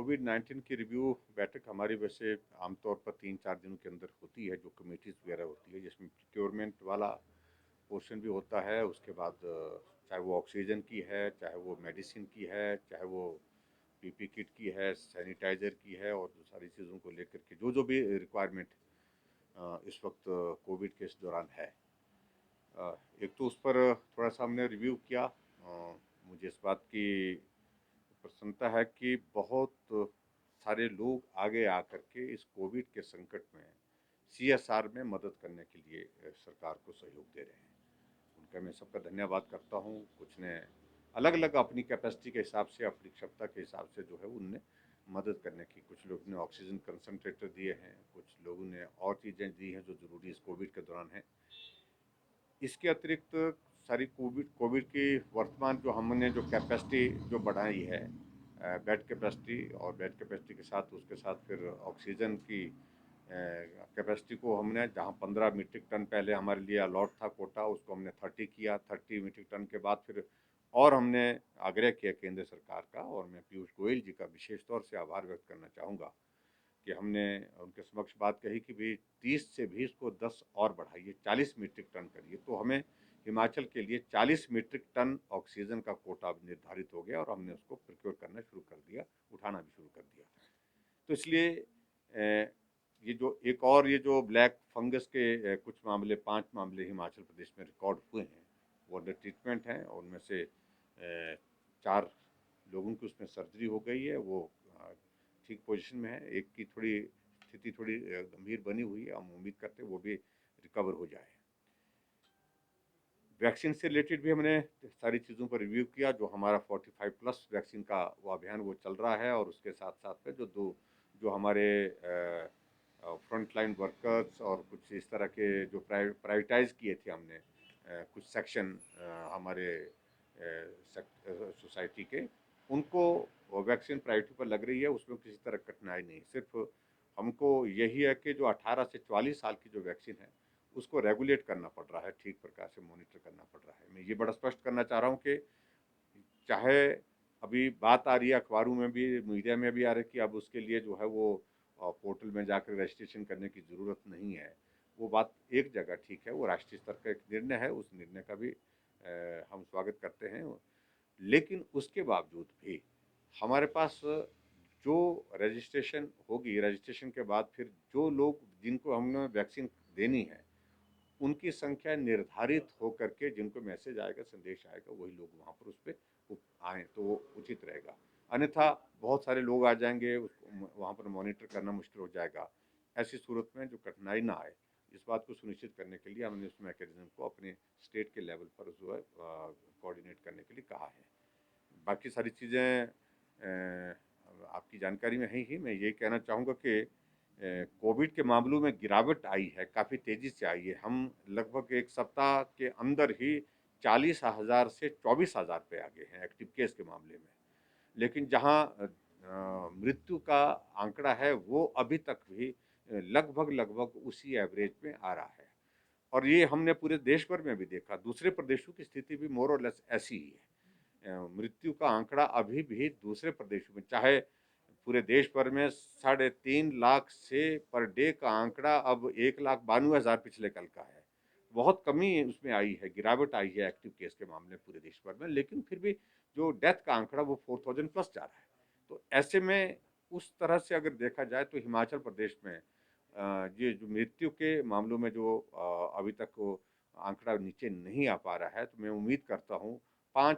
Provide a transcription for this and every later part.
कोविड-19 की रिव्यू बैठक हमारी वैसे आमतौर पर 3-4 दिनों के अंदर होती है, जो कमेटीज़ वगैरह होती है, जिसमें प्रोक्योरमेंट वाला पोर्शन भी होता है। उसके बाद चाहे वो ऑक्सीजन की है, चाहे वो मेडिसिन की है, चाहे वो पीपी किट की है, सैनिटाइज़र की है, और सारी चीज़ों को लेकर के जो भी रिक्वायरमेंट इस वक्त कोविड के इस दौरान है। एक तो उस पर थोड़ा सा हमने रिव्यू किया। मुझे इस बात की प्रसन्नता है कि बहुत सारे लोग आगे आकर के इस कोविड के संकट में सीएसआर में मदद करने के लिए सरकार को सहयोग दे रहे हैं। उनका मैं सबका धन्यवाद करता हूँ। कुछ ने अलग अलग अपनी कैपेसिटी के हिसाब से, अपनी क्षमता के हिसाब से जो है उनने मदद करने की, कुछ लोगों ने ऑक्सीजन कंसनट्रेटर दिए हैं, कुछ लोगों ने और चीज़ें दी हैं जो ज़रूरी इस कोविड के दौरान है। इसके अतिरिक्त सारी कोविड कोविड की वर्तमान जो हमने जो कैपेसिटी जो बढ़ाई है, बेड कैपेसिटी, और बेड कैपेसिटी के साथ उसके साथ फिर ऑक्सीजन की कैपेसिटी को हमने, जहां 15 मीट्रिक टन पहले हमारे लिए अलॉट था कोटा, उसको हमने 30 किया। 30 मीट्रिक टन के बाद फिर और हमने आग्रह किया केंद्र सरकार का, और मैं पीयूष गोयल जी का विशेष तौर से आभार व्यक्त करना चाहूँगा कि हमने उनके समक्ष बात कही कि भाई 30 से भी इसको 10 और बढ़ाइए, 40 मीट्रिक टन करिए। तो हमें हिमाचल के लिए 40 मीट्रिक टन ऑक्सीजन का कोटा निर्धारित हो गया, और हमने उसको प्रोक्योर करना शुरू कर दिया, उठाना भी शुरू कर दिया। तो इसलिए ये जो एक और ये जो ब्लैक फंगस के कुछ मामले, 5 मामले हिमाचल प्रदेश में रिकॉर्ड हुए हैं, वो अंडर ट्रीटमेंट हैं, और उनमें से 4 लोगों की उसमें सर्जरी हो गई है, वो ठीक पोजीशन में है। एक की थोड़ी स्थिति थोड़ी गंभीर बनी हुई है, हम उम्मीद करते हैं वो भी रिकवर हो जाए। वैक्सीन से रिलेटेड भी हमने सारी चीज़ों पर रिव्यू किया। जो हमारा 45 प्लस वैक्सीन का वो अभियान वो चल रहा है, और उसके साथ साथ में जो हमारे फ्रंट लाइन वर्कर्स और कुछ इस तरह के जो प्राइवेटाइज किए थे हमने, कुछ सेक्शन हमारे सोसाइटी के, उनको वैक्सीन प्रायोरिटी पर लग रही है। उसमें किसी तरह कठिनाई नहीं। सिर्फ हमको यही है कि जो 18 से 44 साल की जो वैक्सीन है उसको रेगुलेट करना पड़ रहा है, ठीक प्रकार से मॉनिटर करना पड़ रहा है। मैं ये बड़ा स्पष्ट करना चाह रहा हूँ कि चाहे अभी बात आ रही है, अखबारों में भी, मीडिया में भी आ रही है कि अब उसके लिए जो है वो पोर्टल में जाकर रजिस्ट्रेशन करने की ज़रूरत नहीं है। वो बात एक जगह ठीक है, वो राष्ट्रीय स्तर का एक निर्णय है, उस निर्णय का भी हम स्वागत करते हैं। लेकिन उसके बावजूद भी हमारे पास जो रजिस्ट्रेशन होगी, रजिस्ट्रेशन के बाद फिर जो लोग जिनको हमने वैक्सीन देनी है, उनकी संख्या निर्धारित होकर के, जिनको मैसेज आएगा, संदेश आएगा, वही लोग वहाँ पर उस पर आएँ तो वो उचित रहेगा। अन्यथा बहुत सारे लोग आ जाएंगे, उसको वहाँ पर मॉनिटर करना मुश्किल हो जाएगा। ऐसी सूरत में जो कठिनाई ना आए, इस बात को सुनिश्चित करने के लिए हमने उस मैकेनिज्म को अपने स्टेट के लेवल पर जो है कोऑर्डिनेट करने के लिए कहा है। बाकी सारी चीज़ें आपकी जानकारी में है ही। मैं ये कहना चाहूँगा कि कोविड के मामलों में गिरावट आई है, काफ़ी तेज़ी से आई है। हम लगभग एक सप्ताह के अंदर ही 40,000 से 24,000 पे आ गए हैं एक्टिव केस के मामले में। लेकिन जहाँ मृत्यु का आंकड़ा है वो अभी तक भी लगभग लगभग उसी एवरेज में आ रहा है। और ये हमने पूरे देश भर में भी देखा। दूसरे प्रदेशों की स्थिति भी मोर और लेस ऐसी ही है। मृत्यु का आंकड़ा अभी भी दूसरे प्रदेशों में, चाहे पूरे देश भर में 3.5 लाख से पर डे का आंकड़ा अब 1,92,000 पिछले कल का है। बहुत कमी उसमें आई है, गिरावट आई है एक्टिव केस के मामले पूरे देश भर में। लेकिन फिर भी जो डेथ का आंकड़ा वो 4,000 प्लस जा रहा है। तो ऐसे में उस तरह से अगर देखा जाए तो हिमाचल प्रदेश में ये जो मृत्यु के मामलों में जो अभी तक वो आंकड़ा नीचे नहीं आ पा रहा है, तो मैं उम्मीद करता हूँ 5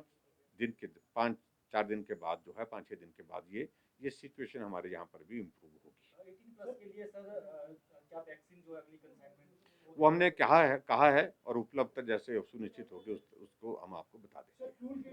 4 दिन के बाद जो है, 5 6 दिन के बाद ये सिचुएशन हमारे यहाँ पर भी इम्प्रूव होगी। 18 प्लस के लिए सर क्या वैक्सीन जो अगली कंसाइनमेंट वो हमने कहा है और उपलब्धता जैसे सुनिश्चित होगी उसको हम आपको बता देंगे।